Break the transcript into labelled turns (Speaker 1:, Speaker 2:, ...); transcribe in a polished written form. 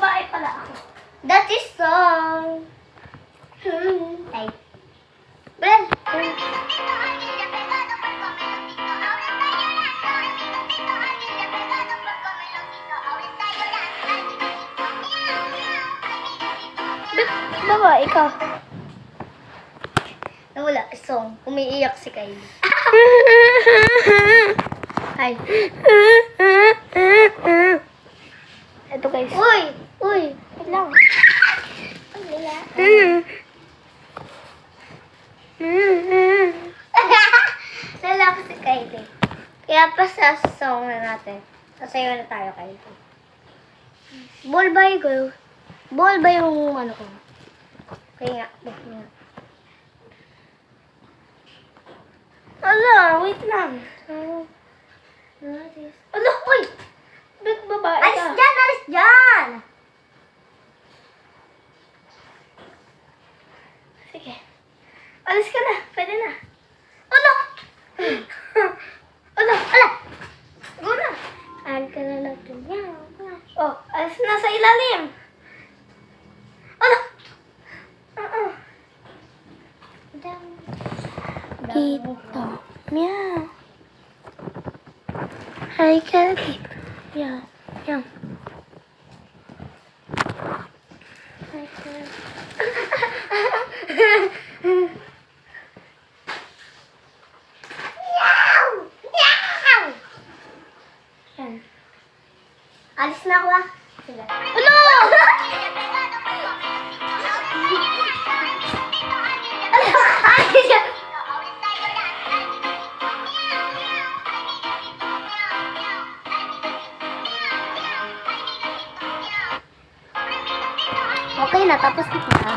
Speaker 1: babae pala ako. That is song. Ay. Ben. Babae ka. Nawala, song. Umiiyak si Kylie. Hi. Ito guys. Uy! Uy! Wait lang. Nala ko si Kylie. Kaya pa sa song na natin. Sasayaw na tayo, Kylie. Ball ba yung ball ba yung ano ko? Kaya nga. Ala, wait lang. Ano? Uy! Ba't babae ka? Alis dyan! Alis dyan! Sige. Alis ka na. Pwede na. Ano? Ano? Ala! Go na. Alis ka na lang dun. Oh, alis na sa ilalim. Ano? Dito. Meow. Hi, Kelly. Yeah. Yeah. Hi, Kelly. Meow! Meow! Yan. Alis na ako ah. Sige. Ano? Okay na, tapos na.